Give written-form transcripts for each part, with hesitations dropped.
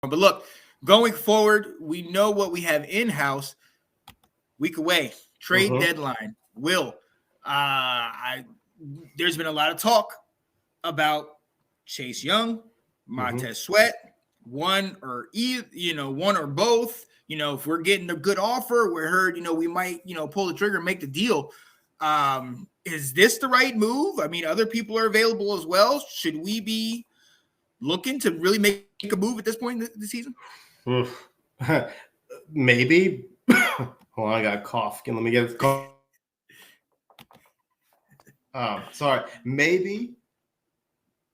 But look, going forward, we know what we have in-house. Week away, trade deadline. There's been a lot of talk about Chase Young, Montez Sweat, one or both. If we're getting a good offer, we're heard, we might, pull the trigger and make the deal. Is this the right move? I mean, other people are available as well. Should we be looking to really make a move at this point in the season? Maybe. Hold on, I got a cough. Let me get a cough. Sorry. Maybe,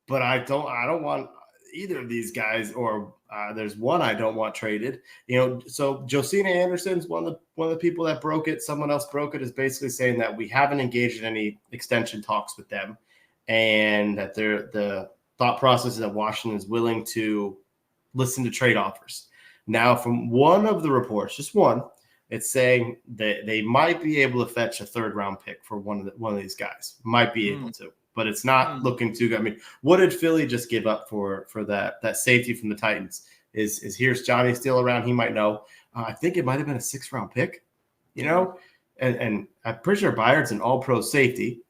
but I don't want either of these guys, or there's one I don't want traded. So Josina Anderson's one of the people that broke it. Someone else broke it, is basically saying that we haven't engaged in any extension talks with them, and that the thought process is that Washington is willing to listen to trade offers. Now, from one of the reports, just one, it's saying that they might be able to fetch a third-round pick for one of these guys. Might be able to, but it's not looking too good. I mean, what did Philly just give up for that safety from the Titans? Is here's Johnny still around? He might know. I think it might have been a 6th-round pick, and I'm pretty sure Byard's an all-pro safety.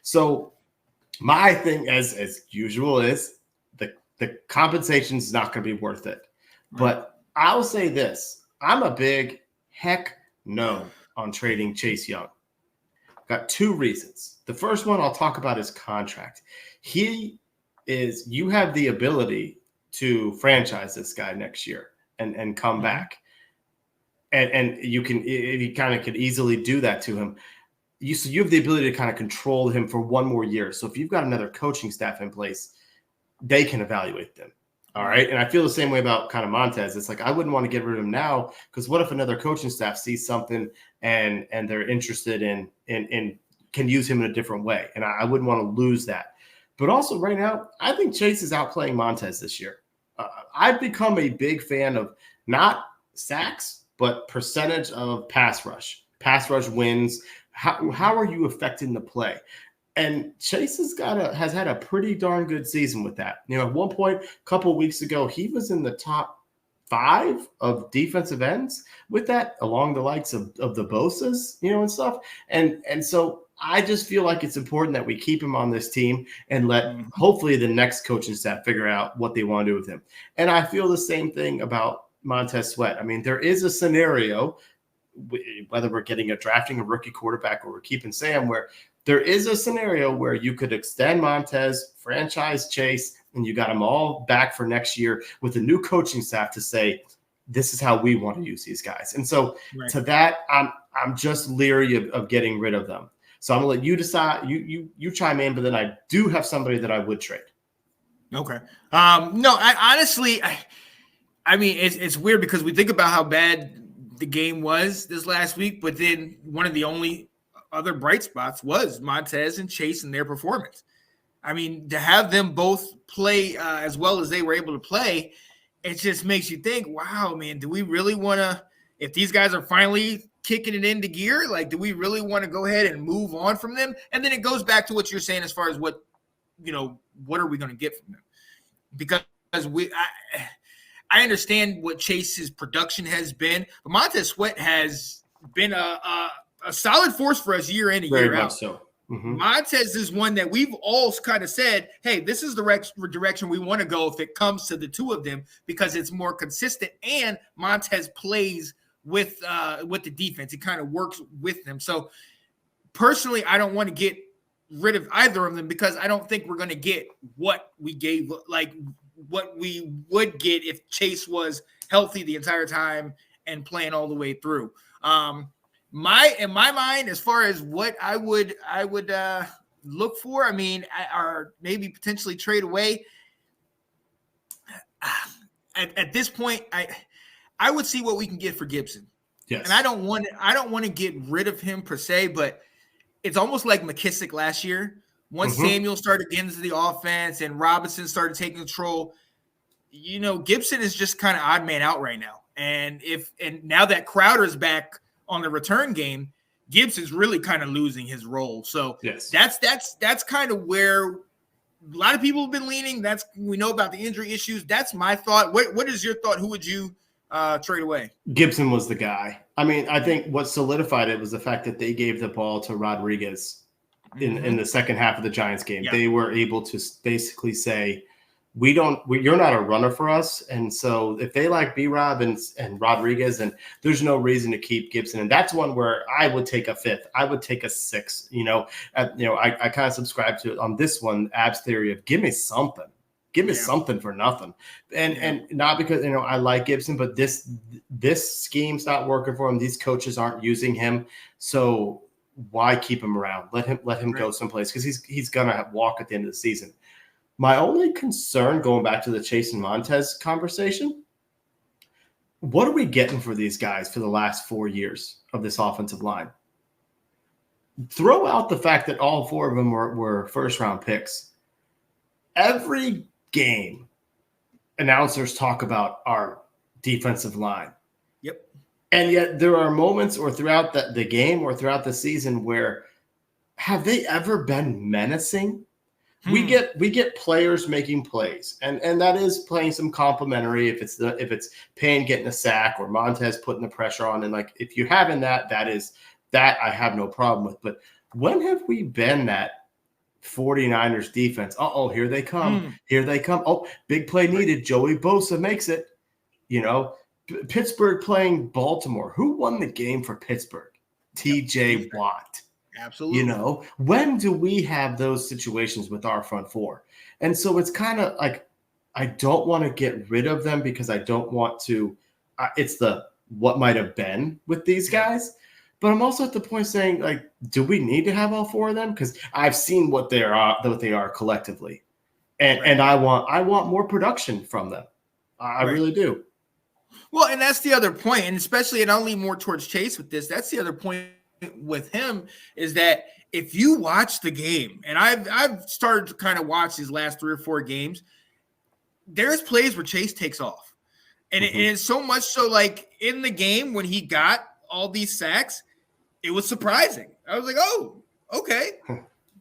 So my thing, as usual, is the compensation is not going to be worth it. But I'll say this. I'm a big heck no on trading Chase Young. Got 2 reasons. The first one I'll talk about is contract. You have the ability to franchise this guy next year and come back. And you kind of could easily do that to him. You have the ability to kind of control him for one more year. So if you've got another coaching staff in place, they can evaluate them. All right. And I feel the same way about kind of Montez. It's like, I wouldn't want to get rid of him now, because what if another coaching staff sees something and they're interested in can use him in a different way? And I wouldn't want to lose that. But also right now, I think Chase is outplaying Montez this year. I've become a big fan of not sacks, but percentage of pass rush wins. How are you affecting the play? And Chase has had a pretty darn good season with that. At one point, a couple of weeks ago, he was in the top 5 of defensive ends with that, along the likes of the Bosas, and stuff. And so I just feel like it's important that we keep him on this team and let hopefully the next coaching staff figure out what they want to do with him. And I feel the same thing about Montez Sweat. I mean, there is a scenario, whether we're drafting a rookie quarterback or we're keeping Sam, where there is a scenario where you could extend Montez, franchise Chase, and you got them all back for next year with a new coaching staff to say, this is how we want to use these guys. And so to that, I'm just leery of getting rid of them. So I'm gonna let you decide. You chime in, but then I do have somebody that I would trade. Okay. No, I honestly, I mean, it's weird because we think about how bad the game was this last week, but then one of the only other bright spots was Montez and Chase and their performance. I mean, to have them both play as well as they were able to play, it just makes you think, wow, man, do we really want to, if these guys are finally kicking it into gear, like, do we really want to go ahead and move on from them? And then it goes back to what you're saying as far as what are we going to get from them? Because I understand what Chase's production has been, but Montez Sweat has been a solid force for us year in and year out. So. Montez is one that we've all kind of said, hey, this is the direction we want to go if it comes to the two of them, because it's more consistent and Montez plays with the defense. It kind of works with them. So personally, I don't want to get rid of either of them because I don't think we're going to get what we gave, like what we would get if Chase was healthy the entire time and playing all the way through. In my mind, as far as what I would look for, I mean, or maybe potentially trade away. At this point, I would see what we can get for Gibson. Yes. And I don't want to get rid of him per se, but it's almost like McKissick last year. Once Samuel started getting into the offense and Robinson started taking control, Gibson is just kind of odd man out right now. And now that Crowder's back on the return game, Gibson's really kind of losing his role. So yes, that's kind of where a lot of people have been leaning. We know about the injury issues. That's my thought. What is your thought? Who would you trade away? Gibson was the guy. I mean, I think what solidified it was the fact that they gave the ball to Rodriguez in the second half of the Giants game. Yeah. They were able to basically say, you're not a runner for us. And so if they like B-Rob and Rodriguez, then there's no reason to keep Gibson. And that's one where I would take a fifth. I would take a sixth. I kind of subscribe to it on this one, Ab's theory of give me something. Give me something for nothing. And not because, I like Gibson, but this scheme's not working for him. These coaches aren't using him. So why keep him around? Let him go someplace, because he's going to walk at the end of the season. My only concern, going back to the Chase and Montez conversation, what are we getting for these guys for the last 4 years of this offensive line? Throw out the fact that all 4 of them were first-round picks. Every game, announcers talk about our defensive line. Yep. And yet there are moments or throughout the game or throughout the season where have they ever been menacing? We get players making plays, and that is playing some complimentary. If it's Payne getting a sack or Montez putting the pressure on, and like if you having that I have no problem with. But when have we been that 49ers defense? Here they come. Here they come. Oh, big play needed. Joey Bosa makes it. Pittsburgh playing Baltimore. Who won the game for Pittsburgh? TJ Watt. Absolutely. When do we have those situations with our front 4? And so it's kind of like, I don't want to get rid of them because I don't want to, it's the what might have been with these guys. But I'm also at the point saying, like, do we need to have all 4 of them? Because I've seen what they are collectively. And I want more production from them. I really do. Well, and that's the other point. And especially, and I'll lean more towards Chase with this. That's the other point with him, is that if you watch the game, and I've started to kind of watch these last 3 or 4 games, there's plays where Chase takes off. And it's so much so, like, in the game when he got all these sacks, it was surprising. I was like, oh, okay,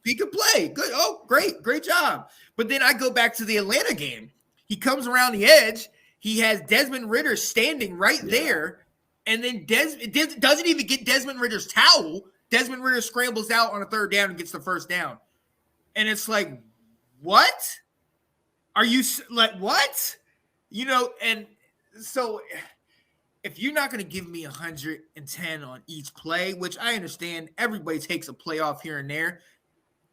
he could play. Good. Oh, great job. But then I go back to the Atlanta game. He comes around the edge. He has Desmond Ridder standing right there. And then it doesn't even get Desmond Ridder's towel. Desmond Ridder scrambles out on a 3rd down and gets the 1st down. And it's like, what? Are you like, what? And so if you're not going to give me 110 on each play, which I understand everybody takes a play off here and there,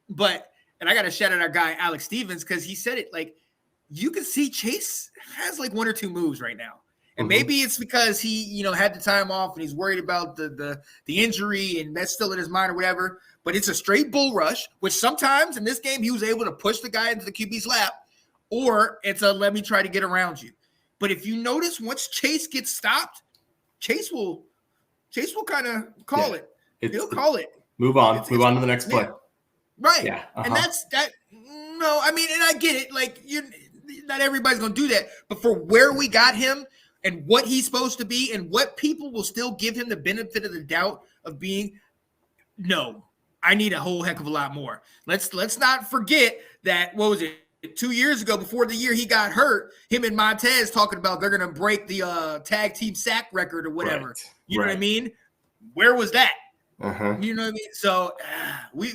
and I got to shout out our guy, Alex Stevens, because he said it, like, you can see Chase has like 1 or 2 moves right now. And maybe it's because he, had the time off and he's worried about the injury and that's still in his mind or whatever. But it's a straight bull rush, which sometimes in this game he was able to push the guy into the QB's lap, or it's a let me try to get around you. But if you notice, once Chase gets stopped, Chase will kind of call it. He'll call it. Move on to the next play. Right. Yeah. And that's that. No, I mean, and I get it. Like, not everybody's going to do that. But for where we got him and what he's supposed to be and what people will still give him the benefit of the doubt of being, no, I need a whole heck of a lot more. Let's not forget that, what was it, 2 years ago, before the year he got hurt, him and Montez talking about they're going to break the tag team sack record or whatever. Right. You know what I mean? Where was that? You know what I mean? So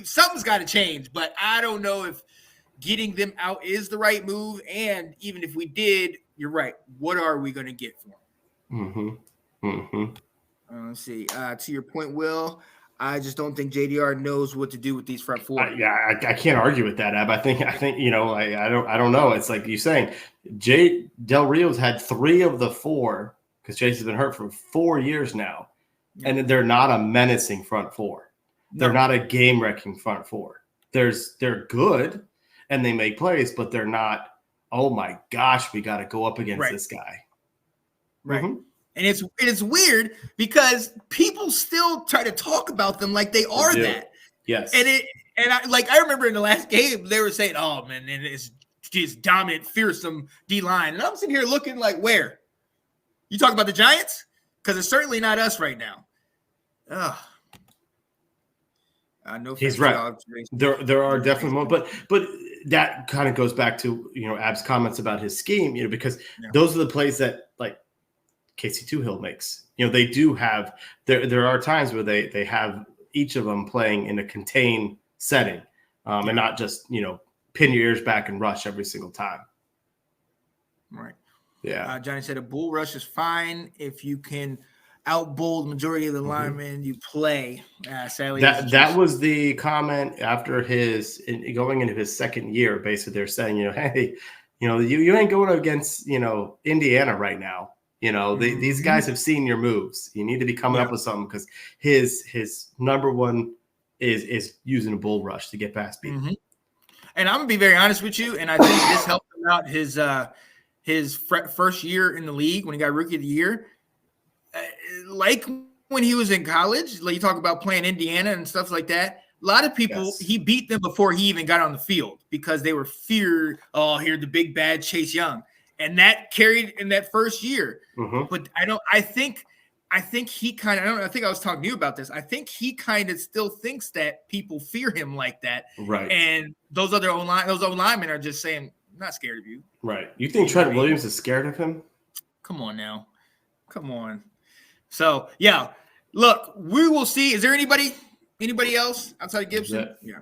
something's got to change, but I don't know if getting them out is the right move. And even if we did, you're right. What are we going to get for them? Let's see. To your point, Will, I just don't think JDR knows what to do with these front 4. I can't argue with that, Ab. I think I don't know. It's like you're saying, Jay Del Rio's had 3 of the 4 because Chase has been hurt for 4 years now, and they're not a menacing front 4. They're not a game-wrecking front 4. They're good and they make plays, but they're not. Oh my gosh, we got to go up against this guy. Right. And it's weird because people still try to talk about them like they are that. Yes. And I remember in the last game they were saying, "Oh man, and it's just dominant, fearsome D line." And I'm sitting here looking like, where? You talking about the Giants? Because it's certainly not us right now. He's right. There are definitely more, but that kind of goes back to, Ab's comments about his scheme, because those are the plays that like Casey Toohill makes. They do have there are times where they have each of them playing in a contained setting, and not just pin your ears back and rush every single time. Right. Yeah. Johnny said a bull rush is fine if you can outbull the majority of the linemen you play. Sadly, that was the comment after going into his second year. Basically, they're saying, hey, you ain't going against Indiana right now. These guys have seen your moves. You need to be coming up with something, because his number one is using a bull rush to get past people. Mm-hmm. And I'm gonna be very honest with you, and I think this helped him out his first year in the league when he got Rookie of the Year. Like when he was in college, like you talk about playing Indiana and stuff like that. A lot of people, he beat them before he even got on the field because they were feared. Oh, here's the big bad Chase Young, and that carried in that first year. But I think he kind of, I think I was talking to you about this. I think he kind of still thinks that people fear him like that. Right. And those O-linemen are just saying, I'm not scared of you. Right. You think Trent Williams is scared of him? Come on now. Come on. So, yeah, look, we will see. Is there anybody else outside of Gibson? Yeah.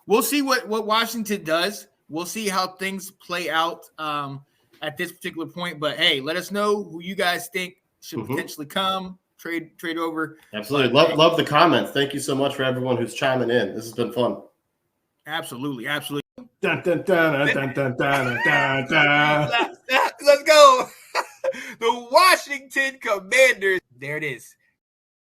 We'll see what Washington does. We'll see how things play out at this particular point. But, hey, let us know who you guys think should potentially come, trade over. Absolutely. Love the comments. Thank you so much for everyone who's chiming in. This has been fun. Absolutely. Absolutely. Dun, dun, dun, dun, dun, dun, dun, dun. Let's go. The Washington Commanders. There it is.